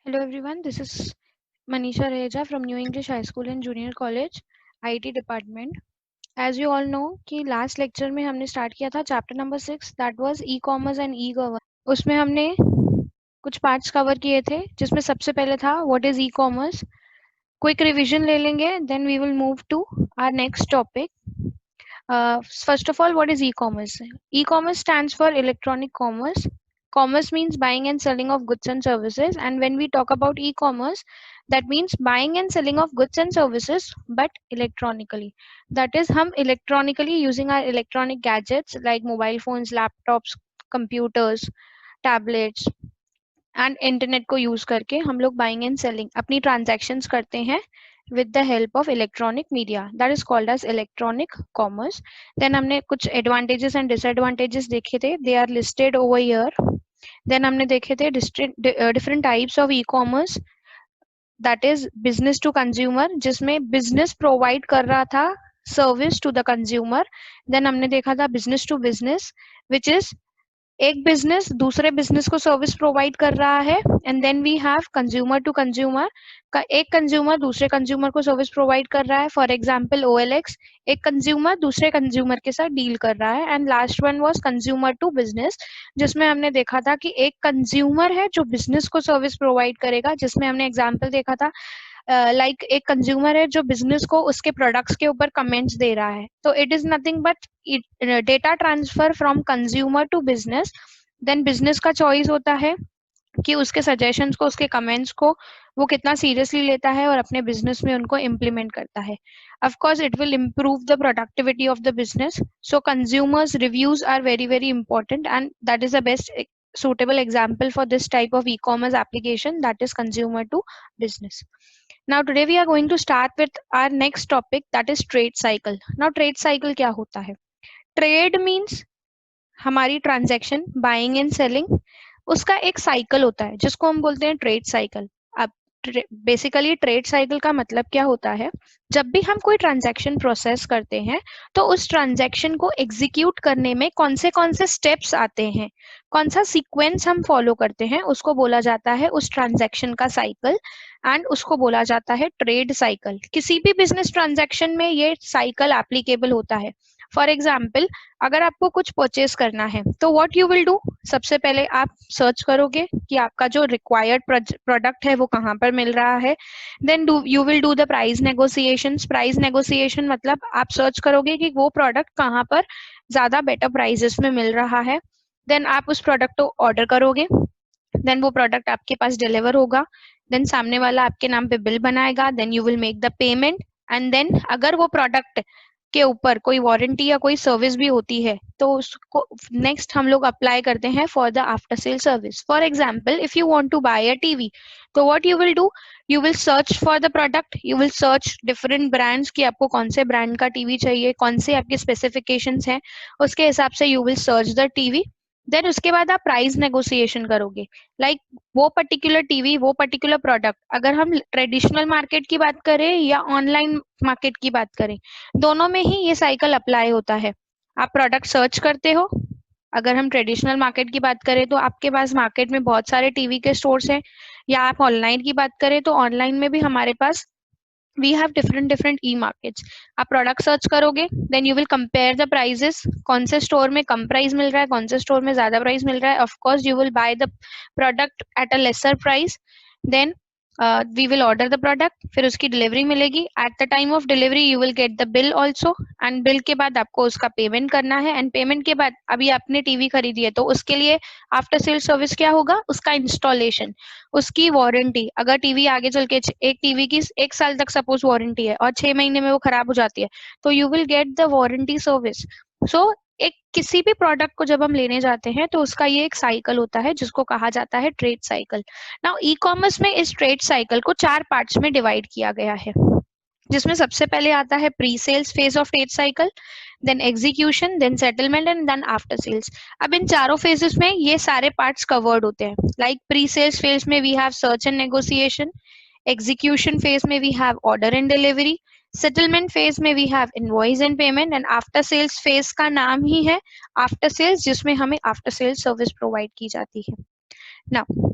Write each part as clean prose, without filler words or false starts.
Hello everyone, this is Manisha Reja from New English High School and Junior College, IT department. As you all know कि last lecture में हमने start किया था chapter number 6 that was e-commerce and e-governance. उसमें हमने कुछ parts cover किए थे जिसमें सबसे पहले था what is e-commerce. Quick revision ले लेंगे then we will move to our next topic. First of all, what is e-commerce? E-commerce stands for electronic commerce. Commerce means buying and selling of goods and services. And when we talk about e-commerce, that means buying and selling of goods and services, but electronically. That is, हम electronically using our electronic gadgets like mobile phones, laptops, computers, tablets, and internet को use करके हम लोग buying and selling अपनी transactions करते हैं with the help of electronic media that is called as electronic commerce. Then हमने कुछ advantages and disadvantages देखे थे, they are listed over here. Then हमने देखे थे different types of e-commerce, that is business to consumer जिसमें business provide कर रहा था service to the consumer. Then हमने देखा था business to business which is एक बिजनेस दूसरे बिजनेस को सर्विस प्रोवाइड कर रहा है and then we have consumer to consumer का एक कंज्यूमर दूसरे कंज्यूमर को सर्विस प्रोवाइड कर रहा है. फॉर एग्जांपल OLX एक कंज्यूमर दूसरे कंज्यूमर के साथ डील कर रहा है. And last one was consumer to business जिसमें हमने देखा था कि एक कंज्यूमर है जो बिजनेस को सर्विस प्रोवाइड करेगा, जिसमें हमने एग्जांपल देखा था लाइक एक कंज्यूमर है जो बिजनेस को उसके प्रोडक्ट्स के ऊपर कमेंट्स दे रहा है. तो it is nothing but data transfer from consumer to business. Then business का चॉइस होता है कि उसके सजेशंस को, उसके कमेंट्स को वो कितना सीरियसली लेता है और अपने बिजनेस में उनको इम्प्लीमेंट करता है. Of course it will improve the productivity of the business. So consumers reviews are very very important and that is the best suitable example for this type of e-commerce application, that is consumer to business. Now today we are going to start with our next topic, that is trade cycle. Now trade cycle क्या होता है? Trade means हमारी transaction buying and selling, उसका एक cycle होता है जिसको हम बोलते हैं ट्रेड साइकिल. अब बेसिकली ट्रेड साइकिल का मतलब क्या होता है? जब भी हम कोई ट्रांजैक्शन प्रोसेस करते हैं तो उस ट्रांजैक्शन को एग्जीक्यूट करने में कौन से स्टेप्स आते हैं, कौन सा सीक्वेंस हम फॉलो करते हैं, उसको बोला जाता है उस ट्रांजैक्शन का साइकिल एंड उसको बोला जाता है ट्रेड साइकिल. किसी भी बिजनेस ट्रांजैक्शन में ये साइकिल एप्लीकेबल होता है. फॉर एग्जाम्पल अगर आपको कुछ परचेज करना है तो व्हाट यू विल डू, सबसे पहले आप सर्च करोगे कि आपका जो रिक्वायर्ड प्रोडक्ट है वो कहाँ पर मिल रहा है. Then you will do the price negotiation. Price negotiation मतलब आप सर्च करोगे कि वो प्रोडक्ट कहाँ पर ज्यादा बेटर प्राइसेस में मिल रहा है. देन आप उस प्रोडक्ट को ऑर्डर करोगे, देन वो प्रोडक्ट आपके पास डिलीवर होगा, देन सामने वाला आपके नाम पे बिल बनाएगा, then you will make the payment and then अगर वो प्रोडक्ट के ऊपर कोई वारंटी या कोई सर्विस भी होती है तो उसको नेक्स्ट हम लोग अप्लाई करते हैं for the after sale service. For example if you want to buy a TV तो what you will do, you will search for the product, you will search different brands कि आपको कौन से brand का TV चाहिए, कौन से आपके स्पेसिफिकेशंस हैं, उसके हिसाब से you will search the TV. Then उसके बाद आप प्राइस नेगोशिएशन करोगे. लाइक वो पर्टिकुलर टीवी, वो पर्टिकुलर प्रोडक्ट, अगर हम ट्रेडिशनल मार्केट की बात करें या ऑनलाइन मार्केट की बात करें, दोनों में ही ये साइकिल अप्लाई होता है. आप प्रोडक्ट सर्च करते हो, अगर हम ट्रेडिशनल मार्केट की बात करें तो आपके पास मार्केट में बहुत सारे टीवी के स्टोर्स हैं, या आप ऑनलाइन की बात करें तो ऑनलाइन में भी हमारे पास we have different e-markets. आप प्रोडक्ट सर्च करोगे, then you will compare the prices, कौन से स्टोर में कम प्राइस मिल रहा है, कौन से स्टोर में ज्यादा प्राइस मिल रहा है. Of course you will buy the product at a lesser price. Then we will order the product, फिर उसकी डिलीवरी मिलेगी. At the time of delivery you will get the bill also and bill के बाद आपको उसका payment करना है. And payment के बाद अभी आपने टीवी खरीदी है तो उसके लिए आफ्टर सेल सर्विस क्या होगा, उसका इंस्टॉलेशन, उसकी वारंटी. अगर टीवी आगे चल के एक टीवी की 1 साल तक सपोज वारंटी है और 6 महीने में वो खराब हो जाती है तो you will get the warranty service. So एक किसी भी प्रोडक्ट को जब हम लेने जाते हैं तो उसका ये एक साइकिल होता है जिसको कहा जाता है trade cycle. Now e commerce में इस ट्रेड साइकिल को 4 पार्ट्स में डिवाइड किया गया है, जिसमें सबसे पहले आता है pre sales phase of trade cycle, then execution, then settlement and then after sales. अब इन चारों फेजेस में ये सारे पार्ट्स कवर्ड होते हैं. लाइक प्री सेल्स फेज में we have search and negotiation, execution phase में we have order and delivery, settlement phase में we have invoice and payment and after sales phase का नाम ही है आफ्टर सेल्स, जिसमें हमें आफ्टर सेल्स सर्विस प्रोवाइड की जाती है. Now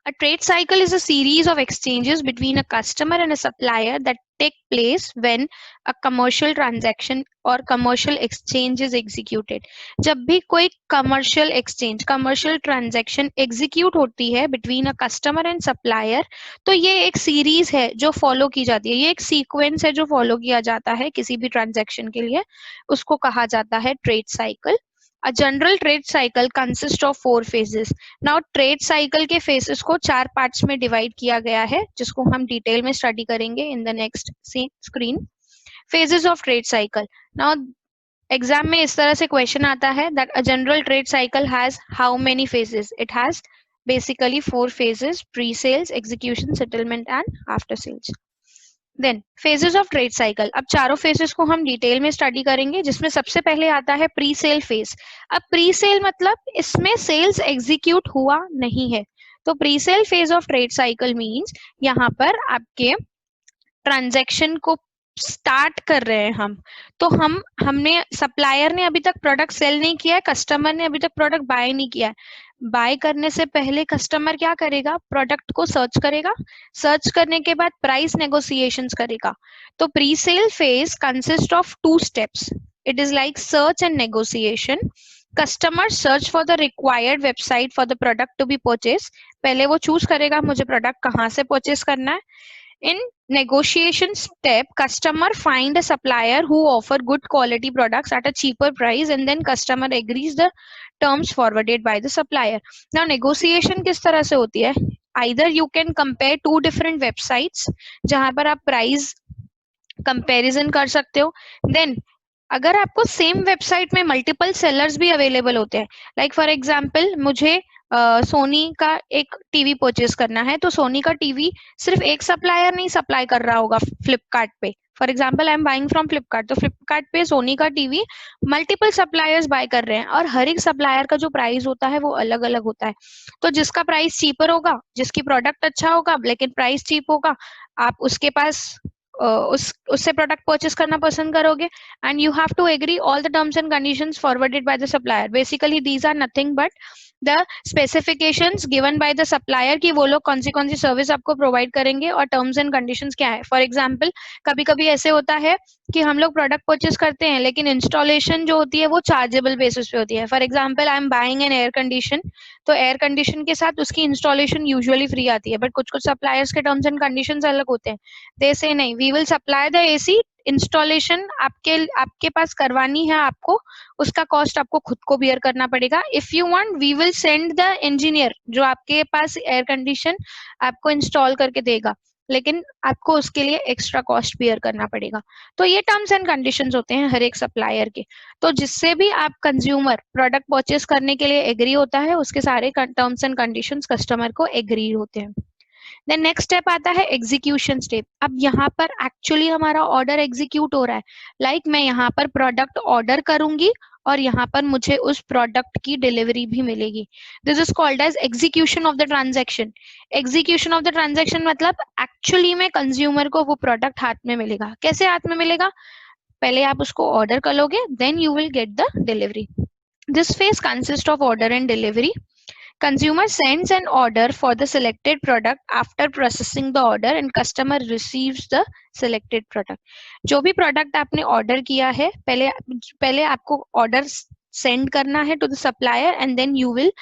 A trade cycle is a series of exchanges between a customer and a supplier that take place when a commercial transaction or commercial exchange is executed. जब भी कोई commercial exchange, commercial transaction execute होती है between a customer and supplier, तो ये एक series है जो follow की जाती है, ये एक sequence है जो follow किया जाता है किसी भी transaction के लिए, उसको कहा जाता है trade cycle. A general trade cycle consists of 4 phases. Now trade cycle के फेसेस को 4 पार्ट्स में डिवाइड किया गया है, जिसको हम डिटेल में स्टडी करेंगे in the next screen. Phases of trade cycle. Now exam में इस तरह से क्वेश्चन आता है that a general trade cycle has how many phases. It has basically 4 phases: pre sales, execution, settlement and after sales. Then phases of trade cycle. अब चारों phases को हम डिटेल में स्टडी करेंगे, जिसमें सबसे पहले आता है प्री सेल फेज. अब प्री सेल मतलब इसमें सेल्स एग्जीक्यूट हुआ नहीं है, तो pre sale phase of trade cycle means यहाँ पर आपके ट्रांजैक्शन को स्टार्ट कर रहे हैं हम, तो हमने सप्लायर ने अभी तक प्रोडक्ट सेल नहीं किया है, कस्टमर ने अभी तक प्रोडक्ट बाय नहीं किया है. बाय करने से पहले कस्टमर क्या करेगा, प्रोडक्ट को सर्च करेगा, सर्च करने के बाद प्राइस नेगोशिएशंस करेगा. तो pre sale phase consist of 2 steps. It is like search and negotiation. Customer search for the required website for the product to be purchase. पहले वो चूज करेगा मुझे प्रोडक्ट कहाँ से परचेज करना है. In negotiation step, customer find a supplier who offer good quality products at a cheaper price, and then customer agrees the terms forwarded by the supplier. Now negotiation किस तरह से होती है? Either you can compare 2 different websites जहां पर आप price comparison कर सकते हो. Then अगर आपको सेम वेबसाइट में मल्टीपल सेलर्स भी अवेलेबल होते हैं, लाइक फॉर एग्जांपल मुझे सोनी का एक टीवी परचेज करना है, तो सोनी का टीवी सिर्फ एक सप्लायर नहीं सप्लाई कर रहा होगा फ्लिपकार्ट पे. For example I am buying from Flipkart, तो फ्लिपकार्ट पे सोनी का टीवी मल्टीपल सप्लायर्स बाय कर रहे हैं, और हर एक सप्लायर का जो प्राइस होता है वो अलग अलग होता है. तो जिसका प्राइस चीपर होगा, जिसकी प्रोडक्ट अच्छा होगा लेकिन प्राइस चीप होगा, आप उसके पास उससे प्रोडक्ट परचेस करना पसंद करोगे. And you have to agree all the terms and conditions forwarded by the supplier. Basically these are nothing but the specifications given by the supplier कि वो लोग कौन सी सर्विस आपको प्रोवाइड करेंगे और टर्म्स एंड कंडीशंस क्या है. फॉर एग्जांपल कभी कभी ऐसे होता है कि हम लोग प्रोडक्ट परचेस करते हैं लेकिन इंस्टॉलेशन जो होती है वो चार्जेबल बेसिस पे होती है. For example I am buying an air condition, तो एयर कंडीशन के साथ उसकी इंस्टॉलेशन यूजुअली फ्री आती है, बट कुछ कुछ सप्लायर्स के टर्म्स एंड कंडीशंस अलग होते हैं. दे से नहीं, we will supply the AC, installation आपके पास करवानी है आपको, उसका कॉस्ट आपको खुद को बियर करना पड़ेगा. If you want we will send the engineer जो आपके पास एयर कंडीशन आपको इंस्टॉल करके देगा, लेकिन आपको उसके लिए एक्स्ट्रा कॉस्ट बियर करना पड़ेगा. तो ये टर्म्स एंड कंडीशंस होते हैं हर एक सप्लायर के. तो जिससे भी आप कंज्यूमर प्रोडक्ट परचेस करने के लिए एग्री होता है, उसके सारे टर्म्स एंड कंडीशंस कस्टमर को एग्री होते हैं. देन नेक्स्ट स्टेप आता है एग्जीक्यूशन स्टेप. अब यहाँ पर एक्चुअली हमारा ऑर्डर एग्जीक्यूट हो रहा है. लाइक मैं यहाँ पर प्रोडक्ट ऑर्डर करूंगी और यहाँ पर मुझे उस प्रोडक्ट की डिलीवरी भी मिलेगी. This is called as execution of the transaction. Execution of the transaction मतलब एक्चुअली में कंज्यूमर को वो प्रोडक्ट हाथ में मिलेगा. कैसे हाथ में मिलेगा? पहले आप उसको ऑर्डर करोगे, then you will get the delivery. This phase consist of order and delivery. Consumer sends an order for the selected product. After processing the order and customer receives the selected product. जो भी product आपने order किया है, पहले आपको order send करना है to the supplier and then you will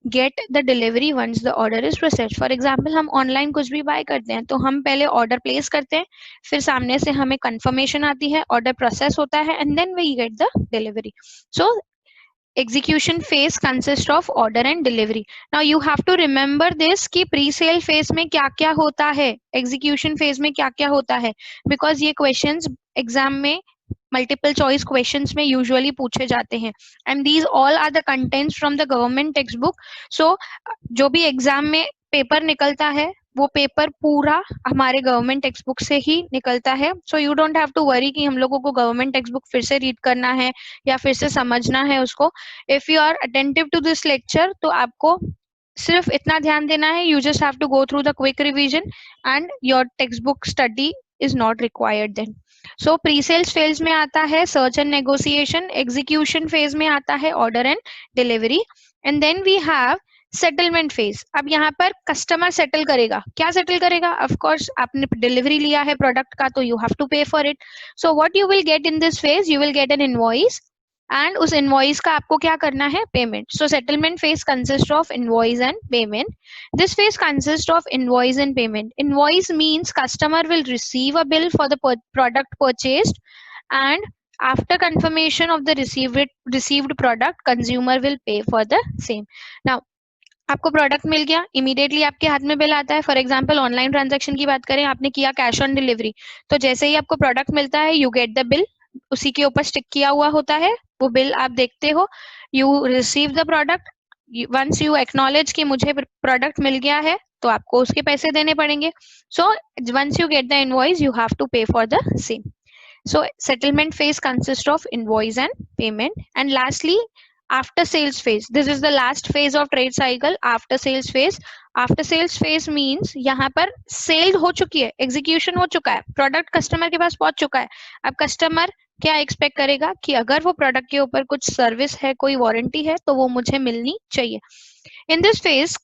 get the delivery once the order is processed. For example हम ऑनलाइन कुछ भी बाय करते हैं तो हम पहले ऑर्डर प्लेस करते हैं, फिर सामने से हमें कंफर्मेशन आती है, ऑर्डर प्रोसेस होता है and then we get the delivery. So execution phase consists of order and delivery. Now you have to remember this कि pre-sale phase में क्या क्या होता है, execution phase में क्या क्या होता है, because ये questions exam में multiple choice questions में usually पूछे जाते हैं. And these all are the contents from the government textbook. So जो भी exam में पेपर निकलता है वो पेपर पूरा हमारे गवर्नमेंट टेक्स्ट बुक से ही निकलता है. So you don't have to worry कि हम लोगों को गवर्नमेंट टेक्स्ट बुक फिर से रीड करना है या फिर से समझना है उसको. If you are attentive to this lecture तो आपको सिर्फ इतना ध्यान देना है, you just have to go through the quick revision and your text book study is not required then. So pre sales phase में आता है search and negotiation, execution phase में आता है order and delivery, and then we have settlement phase, अब यहाँ पर customer settle करेगा, क्या सेटल करेगा? ऑफ कोर्स आपने डिलीवरी लिया है प्रोडक्ट का तो you have to pay for it, so what you will get in this phase, you will get an invoice and उस इनवॉइस का आपको क्या करना है? Payment. So settlement phase consist of invoice and payment. This phase consist of invoice and payment. Invoice means customer will receive a bill for the product purchased and after confirmation of the received product consumer will pay for the same. Now आपको product मिल गया, immediately आपके हाथ में bill आता है. For example online transaction की बात करें, आपने किया कैश ऑन डिलीवरी, तो जैसे ही आपको प्रोडक्ट मिलता है यू गेट द बिल, उसी के ऊपर स्टिक किया हुआ होता है वो बिल, आप देखते हो, you receive the product. Once you acknowledge कि मुझे प्रोडक्ट मिल गया है तो आपको उसके पैसे देने पड़ेंगे. So once you get the invoice you have to pay for the same. So settlement phase consists of invoice and payment. And lastly, after sales phase. This is the last phase of trade cycle. After sales phase. After sales phase means यहाँ पर cell हो चुकी है, execution हो चुका है, product customer के पास पहुंच चुका है. अब कस्टमर क्या एक्सपेक्ट करेगा कि अगर वो प्रोडक्ट के ऊपर कुछ सर्विस है, कोई वारंटी है, तो वो मुझे मिलनी चाहिए. In this phase,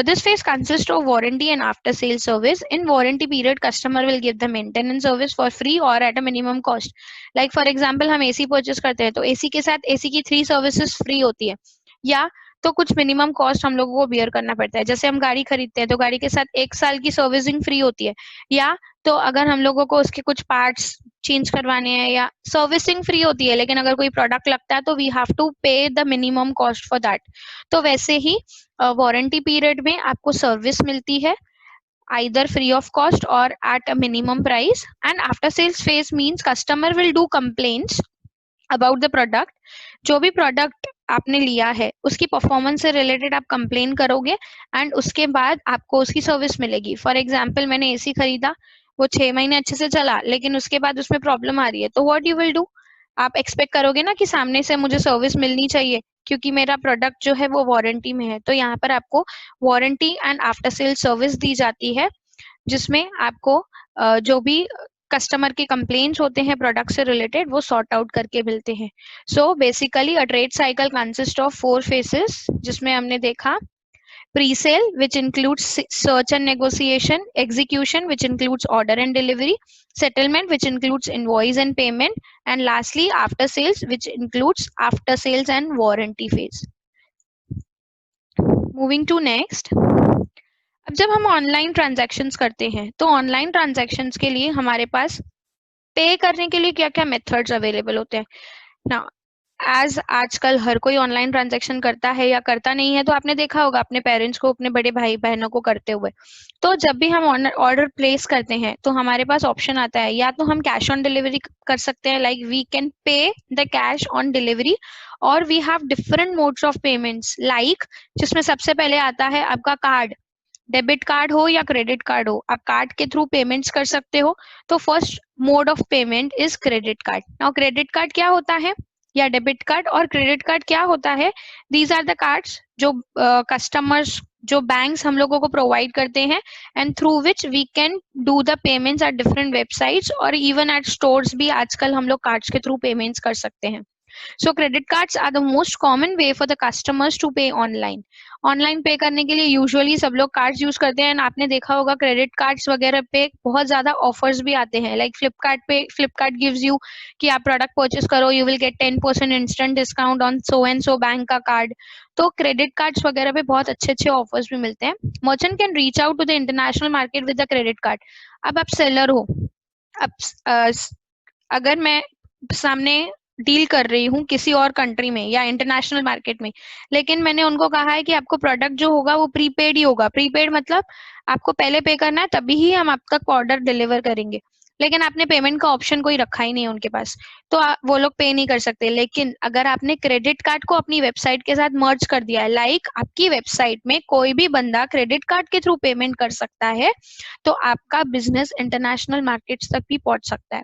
this phase consists of warranty and after sales service. In warranty period, customer will give the maintenance service for free or at a minimum cost. Like for example, हम AC purchase करते हैं तो AC के साथ AC की 3 services free होती है, या तो कुछ मिनिमम कॉस्ट हम लोगों को बियर करना पड़ता है. जैसे हम गाड़ी खरीदते हैं तो गाड़ी के साथ 1 साल की सर्विसिंग फ्री होती है, या तो अगर हम लोगों को उसके कुछ पार्ट्स चेंज करवाने हैं या सर्विसिंग फ्री होती है, लेकिन अगर कोई प्रोडक्ट लगता है तो वी हैव टू पे the minimum cost for that. तो वैसे ही वारंटी पीरियड में आपको सर्विस मिलती है either free of cost or at a minimum price. And after sales phase means customer will do complaints about the product. जो भी product आपने लिया है उसकी परफॉर्मेंस से रिलेटेड आप कंप्लेन करोगे एंड उसके बाद आपको उसकी सर्विस मिलेगी. फॉर एग्जांपल मैंने एसी खरीदा, वो 6 महीने अच्छे से चला, लेकिन उसके बाद उसमें प्रॉब्लम आ रही है, तो व्हाट यू विल डू, आप एक्सपेक्ट करोगे ना कि सामने से मुझे सर्विस मिलनी चाहिए क्योंकि मेरा प्रोडक्ट जो है वो वारंटी में है. तो यहाँ पर आपको warranty and after sale service दी जाती है, जिसमें आपको जो भी कस्टमर के कंप्लेंट्स होते हैं प्रोडक्ट से रिलेटेड वो सॉर्ट आउट करके मिलते हैं. So basically a trade cycle consist of 4 faces, जिसमें हमने देखा pre-sale which includes search and negotiation, execution which includes order and delivery, settlement which includes invoice and payment, and lastly after sales which includes after sales and warranty phase. Moving to next. अब जब हम online transactions करते हैं तो online transactions के लिए हमारे पास पे करने के लिए क्या क्या मेथड्स अवेलेबल होते हैं ना. एज आजकल हर कोई ऑनलाइन ट्रांजैक्शन करता है या करता नहीं है, तो आपने देखा होगा अपने पेरेंट्स को, अपने बड़े भाई बहनों को करते हुए. तो जब भी हम ऑर्डर प्लेस करते हैं तो हमारे पास ऑप्शन आता है, या तो हम कैश ऑन डिलीवरी कर सकते हैं, like we can pay the cash on delivery, और we have different modes of payments, like जिसमें सबसे पहले आता है आपका कार्ड, डेबिट कार्ड हो या क्रेडिट कार्ड हो, आप कार्ड के थ्रू पेमेंट्स कर सकते हो. तो first mode of payment is credit card. Now credit card क्या होता है, या डेबिट कार्ड और क्रेडिट कार्ड क्या होता है, दीज आर द कार्ड्स जो कस्टमर्स जो बैंक्स हम लोगों को प्रोवाइड करते हैं and through which we can do the payments at different websites और इवन एट स्टोर्स भी आजकल हम लोग कार्ड्स के थ्रू पेमेंट्स कर सकते हैं. So credit cards are the most common way for the customers to pay online. Online पे करने के लिए यूजुअली सब लोग कार्ड्स यूज करते हैं. आपने देखा होगा क्रेडिट कार्ड्स वगैरह पे बहुत ज्यादा ऑफर्स भी आते हैं, लाइक फ्लिपकार्ट पे फ्लिपकार्ट गिव्स यू कि आप प्रोडक्ट परचेस करो you will get 10% instant discount on so and so bank का कार्ड. तो क्रेडिट कार्ड्स वगैरह पे बहुत अच्छे अच्छे ऑफर्स भी मिलते हैं. Merchant can reach out to the international market with the credit card. अब आप सेलर हो, अब अगर मैं सामने डील कर रही हूँ किसी और कंट्री में या इंटरनेशनल मार्केट में, लेकिन मैंने उनको कहा है कि आपको प्रोडक्ट जो होगा वो प्रीपेड ही होगा. प्रीपेड मतलब आपको पहले पे करना है तभी ही हम आप तक ऑर्डर डिलीवर करेंगे, लेकिन आपने पेमेंट का ऑप्शन कोई रखा ही नहीं है उनके पास, तो वो लोग पे नहीं कर सकते. लेकिन अगर आपने क्रेडिट कार्ड को अपनी वेबसाइट के साथ मर्ज कर दिया है, लाइक आपकी वेबसाइट में कोई भी बंदा क्रेडिट कार्ड के थ्रू पेमेंट कर सकता है, तो आपका बिजनेस इंटरनेशनल मार्केट्स तक भी पहुंच सकता है.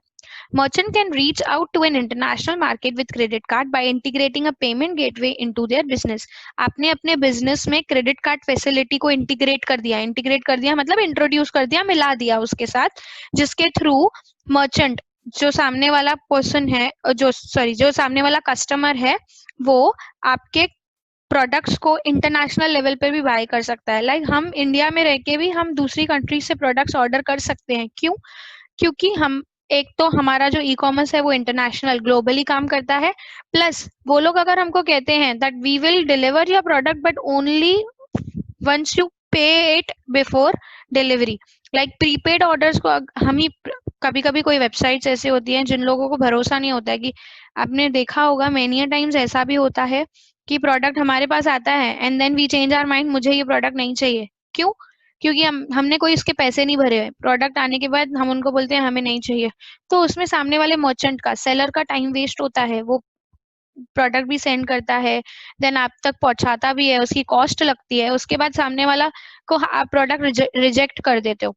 Merchant can reach out to an international market with credit card by integrating a payment gateway into their business. आपने अपने बिजनेस में क्रेडिट कार्ड फैसिलिटी को इंटीग्रेट कर दिया मतलब इंट्रोड्यूस कर दिया, मिला दिया उसके साथ, जिसके थ्रू मर्चेंट जो सामने वाला पर्सन है जो सामने वाला कस्टमर है वो आपके प्रोडक्ट्स को इंटरनेशनल लेवल पे भी बाय कर सकता है। लाइक हम इंडिया में रह के भी हम दूसरी कंट्री से प्रोडक्ट्स ऑर्डर कर सकते हैं। क्यों? क्योंकि हम एक तो हमारा जो ई कॉमर्स है वो इंटरनेशनल ग्लोबली काम करता है, प्लस वो लोग अगर हमको कहते हैं that we will deliver your product but only once you pay it before delivery. Like prepaid orders को हम ही कभी कभी कोई वेबसाइट्स ऐसे होती हैं जिन लोगों को भरोसा नहीं होता है कि आपने देखा होगा मेनी टाइम्स ऐसा भी होता है कि प्रोडक्ट हमारे पास आता है and then we change our mind, मुझे ये प्रोडक्ट नहीं चाहिए। क्यों? क्योंकि हमने कोई इसके पैसे नहीं भरे हैं, प्रोडक्ट आने के बाद हम उनको बोलते हैं हमें नहीं चाहिए। तो उसमें सामने वाले मर्चेंट का, सेलर का टाइम वेस्ट होता है, वो प्रोडक्ट भी सेंड करता है, देन आप तक पहुंचाता भी है, उसकी कॉस्ट लगती है, उसके बाद सामने वाला को आप प्रोडक्ट रिजेक्ट कर देते हो।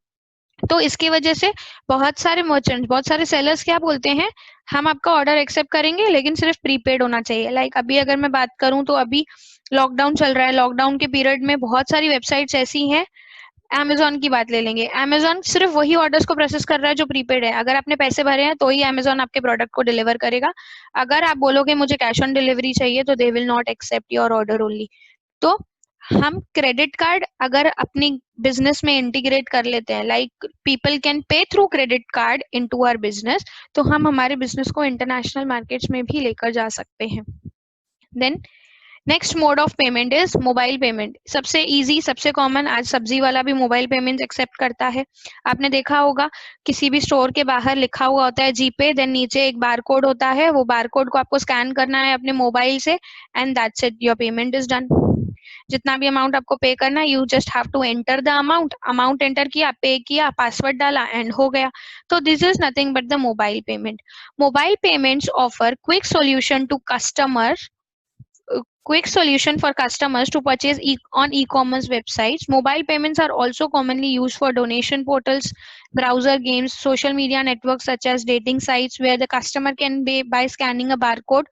तो इसकी वजह से बहुत सारे मर्चेंट्स, बहुत सारे सेलर्स क्या बोलते हैं, हम आपका ऑर्डर एक्सेप्ट करेंगे लेकिन सिर्फ प्रीपेड होना चाहिए। लाइक अभी अगर मैं बात करूं तो अभी लॉकडाउन चल रहा है, लॉकडाउन के पीरियड में बहुत सारी वेबसाइट्स ऐसी हैं, अमेजोन की बात ले लेंगे, अमेजोन सिर्फ वही ऑर्डर्स को प्रोसेस कर रहा है जो प्रीपेड है। अगर आपने पैसे भरे हैं तो ही अमेजोन आपके प्रोडक्ट को डिलीवर करेगा। अगर आप बोलोगे मुझे कैश ऑन डिलीवरी चाहिए तो they will not accept your order only. तो हम क्रेडिट कार्ड अगर अपनी बिजनेस में इंटीग्रेट कर लेते हैं, like people can pay through credit card into our business, तो हम हमारे बिजनेस को इंटरनेशनल मार्केट्स में भी लेकर जा सकते हैं। Then next mode of payment is mobile payment. सबसे इजी, सबसे कॉमन, आज सब्जी वाला भी मोबाइल पेमेंट एक्सेप्ट करता है। आपने देखा होगा किसी भी स्टोर के बाहर लिखा हुआ होता है जीपे, देन नीचे एक बार कोड होता है, वो बार कोड को आपको स्कैन करना है अपने मोबाइल से and that's it, your payment is done. जितना भी अमाउंट आपको पे करना है, you just have to enter the amount, amount enter किया, पे किया, पासवर्ड डाला एंड हो गया। तो this is nothing but the mobile payment. Mobile payments offer quick solution to customer, quick solution for customers to purchase on e-commerce websites. Mobile payments are also commonly used for donation portals, browser games, social media networks such as dating sites where the customer can pay by scanning a barcode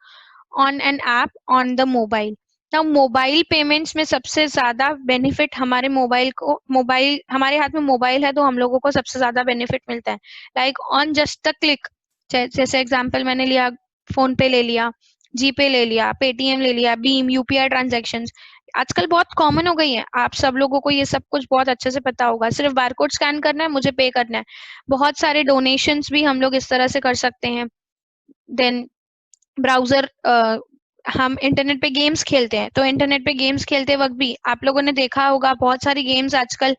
on an app on the mobile. Now mobile payments में सबसे ज्यादा benefit हमारे mobile हमारे हाथ में mobile है तो हम लोगों को सबसे ज्यादा बेनिफिट मिलता है। Like on just the click, जैसे एग्जांपल मैंने लिया, फोन पे ले लिया, जीपे ले लिया, पेटीएम ले लिया, भीम, यूपीआई ट्रांजैक्शंस आजकल बहुत कॉमन हो गई है। आप सब लोगों को ये सब कुछ बहुत अच्छे से पता होगा, सिर्फ बारकोड स्कैन करना है, मुझे पे करना है। बहुत सारे डोनेशंस भी हम लोग इस तरह से कर सकते हैं। देन ब्राउजर, हम इंटरनेट पे गेम्स खेलते हैं, तो इंटरनेट पे गेम्स खेलते वक्त भी आप लोगों ने देखा होगा बहुत सारी गेम्स आजकल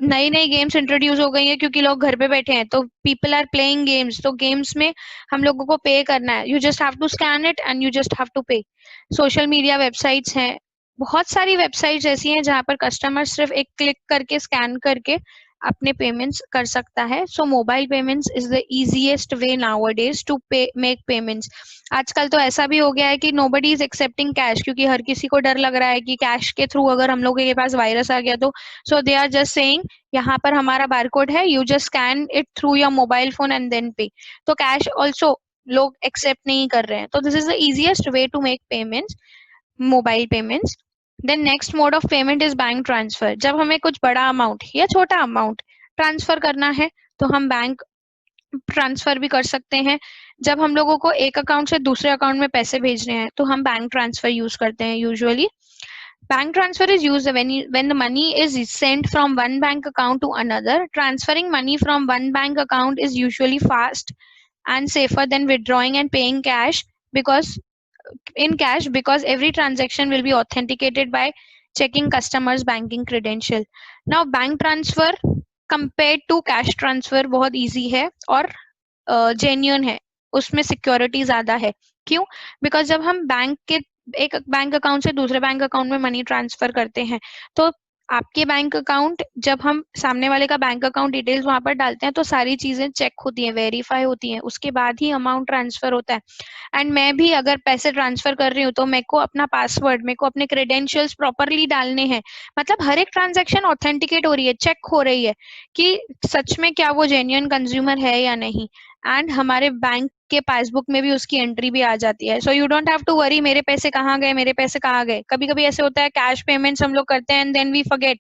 नई नई गेम्स इंट्रोड्यूस हो गई हैं क्योंकि लोग घर पे बैठे हैं, तो पीपल आर प्लेइंग गेम्स। तो गेम्स में हम लोगों को पे करना है, you just have to scan it and you just have to pay. Social media websites हैं, बहुत सारी वेबसाइट्स ऐसी हैं जहां पर कस्टमर सिर्फ एक क्लिक करके, स्कैन करके अपने पेमेंट्स कर सकता है। So mobile payments is the easiest way nowadays to pay make payments. आजकल तो ऐसा भी हो गया है कि नोबडी इज एक्सेप्टिंग कैश, क्योंकि हर किसी को डर लग रहा है कि कैश के थ्रू अगर हम लोगों के पास वायरस आ गया तो so they are just saying यहाँ पर हमारा बारकोड है, you just scan it through your mobile phone and then pay. तो कैश ऑल्सो लोग एक्सेप्ट नहीं कर रहे हैं, तो this is the easiest way to make payments, mobile payments. Then next mode of payment is bank transfer. जब हमें कुछ बड़ा अमाउंट या छोटा अमाउंट ट्रांसफर करना है तो हम बैंक ट्रांसफर भी कर सकते हैं। जब हम लोगों को एक अकाउंट से दूसरे अकाउंट में पैसे भेजने हैं तो हम बैंक ट्रांसफर यूज करते हैं usually. Bank transfer is used when the money is sent from one bank account to another. Transferring money from one bank account is usually fast and safer than withdrawing and paying cash because every transaction will be authenticated by checking customers banking credential. Now bank transfer compared to cash transfer बहुत easy है और genuine है, उसमें security ज्यादा है। क्यों? Because जब हम एक बैंक अकाउंट से दूसरे बैंक अकाउंट में मनी ट्रांसफर करते हैं तो आपके बैंक अकाउंट, जब हम सामने वाले का बैंक अकाउंट डिटेल्स वहां पर डालते हैं तो सारी चीजें चेक होती हैं, वेरीफाई होती हैं, उसके बाद ही अमाउंट ट्रांसफर होता है। एंड मैं भी अगर पैसे ट्रांसफर कर रही हूँ तो मेरे को अपना पासवर्ड, मेरे को अपने क्रेडेंशियल्स प्रॉपरली डालने हैं। मतलब हर एक ट्रांजेक्शन ऑथेंटिकेट हो रही है, चेक हो रही है कि सच में क्या वो जेन्युइन कंज्यूमर है या नहीं। एंड हमारे बैंक के पासबुक में भी उसकी एंट्री भी आ जाती है। So you don't have to worry मेरे पैसे कहाँ गए, मेरे पैसे कहाँ गए। कभी कभी ऐसे होता है कैश पेमेंट्स हम लोग करते हैं एंड देन वी फॉरगेट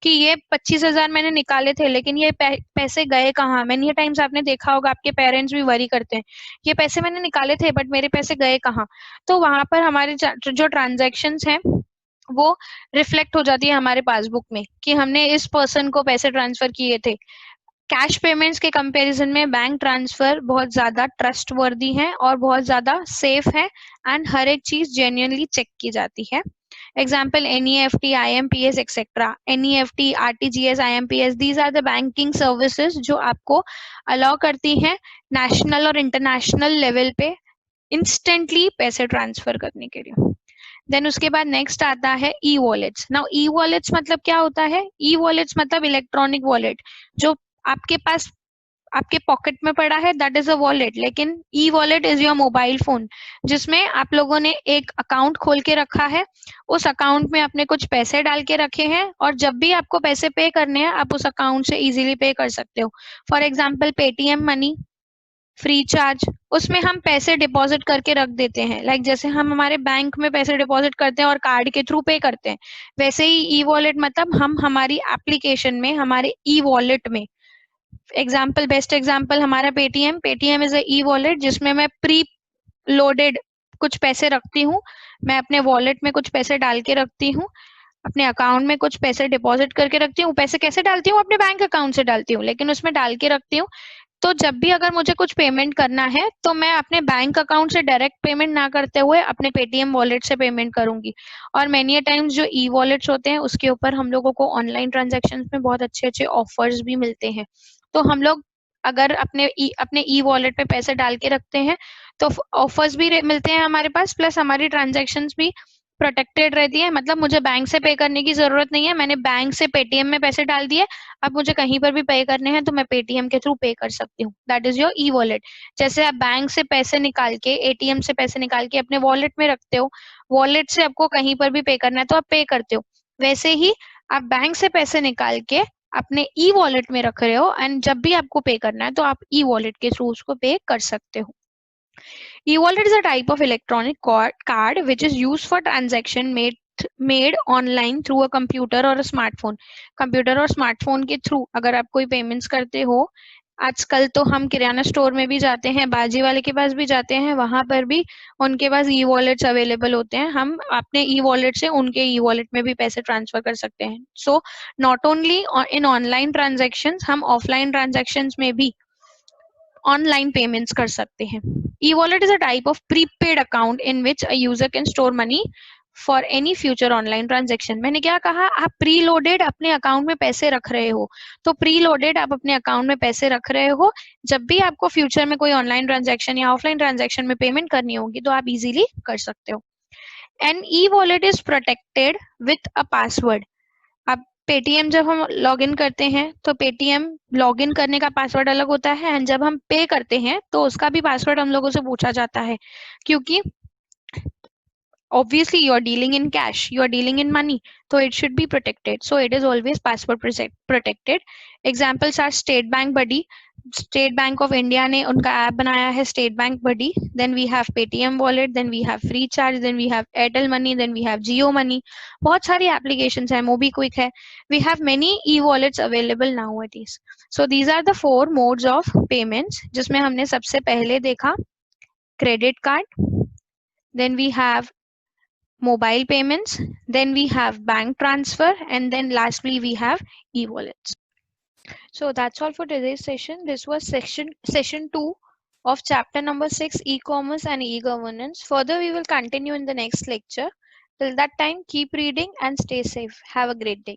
कि ये 25,000 मैंने निकाले थे लेकिन ये पैसे गए कहाँ। मैनी टाइम्स आपने देखा होगा आपके पेरेंट्स भी वरी करते हैं, ये पैसे मैंने निकाले थे बट मेरे पैसे गए कहाँ। तो वहां पर हमारे जो ट्रांजेक्शन्स हैं वो रिफ्लेक्ट हो जाती है हमारे पासबुक में कि हमने इस पर्सन को पैसे ट्रांसफर किए थे। कैश पेमेंट्स के कंपैरिजन में बैंक ट्रांसफर बहुत ज्यादा ट्रस्ट वर्दी है और बहुत ज्यादा सेफ है एंड हर एक चीज जेन्युइनली चेक की जाती है। Example NEFT, IMPS etcetera. NEFT, RTGS, IMPS, these are the banking services जो आपको अलाउ करती हैं नेशनल और इंटरनेशनल लेवल पे इंस्टेंटली पैसे ट्रांसफर करने के लिए। देन उसके बाद नेक्स्ट आता है e wallets. Now e wallets मतलब क्या होता है? ई वॉलेट्स मतलब इलेक्ट्रॉनिक वॉलेट जो आपके पास आपके पॉकेट में पड़ा है, दैट इज अ वॉलेट। लेकिन E wallet is your mobile phone, जिसमें आप लोगों ने एक अकाउंट खोल के रखा है, उस अकाउंट में आपने कुछ पैसे डाल के रखे हैं और जब भी आपको पैसे पे करने हैं आप उस अकाउंट से इजीली पे कर सकते हो। For example Paytm money, free charge, उसमें हम पैसे डिपॉजिट करके रख देते हैं। लाइक जैसे हम हमारे बैंक में पैसे डिपॉजिट करते हैं और कार्ड के थ्रू पे करते हैं, वैसे ही ई वॉलेट मतलब हम हमारी एप्लीकेशन में, हमारे ई वॉलेट में, एग्जाम्पल बेस्ट एग्जाम्पल हमारा Paytm. Paytm is a e wallet जिसमें मैं प्री लोडेड कुछ पैसे रखती हूँ, मैं अपने वॉलेट में कुछ पैसे डाल के रखती हूँ, अपने अकाउंट में कुछ पैसे डिपॉजिट करके रखती हूँ। पैसे कैसे डालती हूँ? अपने बैंक अकाउंट से डालती हूँ, लेकिन उसमें डाल के रखती हूँ। तो जब भी अगर मुझे कुछ पेमेंट करना है तो मैं अपने बैंक अकाउंट से डायरेक्ट पेमेंट ना करते हुए अपने पेटीएम वॉलेट से पेमेंट करूंगी। और मेनी टाइम्स जो ई वॉलेट्स होते हैं उसके ऊपर हम लोगों को ऑनलाइन ट्रांजेक्शन में बहुत अच्छे अच्छे ऑफर्स भी मिलते हैं। तो हम लोग अगर अपने ई वॉलेट पे पैसे डाल के रखते हैं तो ऑफर्स भी मिलते हैं हमारे पास, प्लस हमारी ट्रांजेक्शन्स भी प्रोटेक्टेड रहती है। मतलब मुझे बैंक से पे करने की जरूरत नहीं है, मैंने बैंक से पेटीएम में पैसे डाल दिए, अब मुझे कहीं पर भी पे करने हैं तो मैं पेटीएम के थ्रू पे कर सकती हूँ। That is your e wallet. जैसे आप बैंक से पैसे निकाल के, एटीएम से पैसे निकाल के अपने वॉलेट में रखते हो, वॉलेट से आपको कहीं पर भी पे करना है तो आप पे करते हो, वैसे ही आप बैंक से पैसे निकाल के अपने ई वॉलेट में रख रहे हो एंड जब भी आपको पे करना है तो आप ई वॉलेट के थ्रू उसको पे कर सकते हो। E-wallet is a type of electronic card which is used for transaction made online through a computer or a smartphone। Computer और स्मार्टफोन के थ्रू अगर आप कोई पेमेंट्स करते हो, आजकल तो हम किराना स्टोर में भी जाते हैं, बाजी वाले के पास भी जाते हैं, वहां पर भी उनके पास ई वॉलेट्स अवेलेबल होते हैं। हम अपने ई वॉलेट से उनके ई वॉलेट में भी पैसे ट्रांसफर कर सकते हैं। So not only in online transaction, हम ऑफलाइन ट्रांजेक्शन में भी ऑनलाइन पेमेंट्स कर सकते हैं। ई wallet is a type of prepaid account in which a user can store money for any future online transaction. मैंने क्या कहा? आप प्री लोडेड अपने अकाउंट में पैसे रख रहे हो, तो प्री लोडेड आप अपने अकाउंट में पैसे रख रहे हो, जब भी आपको फ्यूचर में कोई ऑनलाइन ट्रांजेक्शन या ऑफलाइन ट्रांजेक्शन में पेमेंट करनी होगी तो आप इजीली कर सकते हो। An e wallet is protected with a password. अब पेटीएम जब हम लॉगिन करते हैं तो पेटीएम लॉगिन करने का पासवर्ड अलग होता है एंड जब हम पे करते हैं तो उसका भी पासवर्ड हम लोगों से पूछा जाता है, क्योंकि obviously you are dealing in cash, you are dealing in money, so it should be protected, so it is always password protected। Examples are State Bank Buddy, State Bank of India ने उनका app बनाया है State Bank Buddy. Then we have Paytm wallet, then we have Freecharge, then we have Airtel Money, then we have Jio Money. बहुत सारी applications है, MobiKwik है। We have many e wallets available now at ease. So these are the 4 modes of payments, जिसमें हमने सबसे पहले देखा credit card, then we have mobile payments, then we have bank transfer, and then lastly we have e-wallets. So that's all for today's session. This was session 2 of chapter number 6, e-commerce and e-governance. Further we will continue in the next lecture. Till that time, keep reading and stay safe. Have a great day.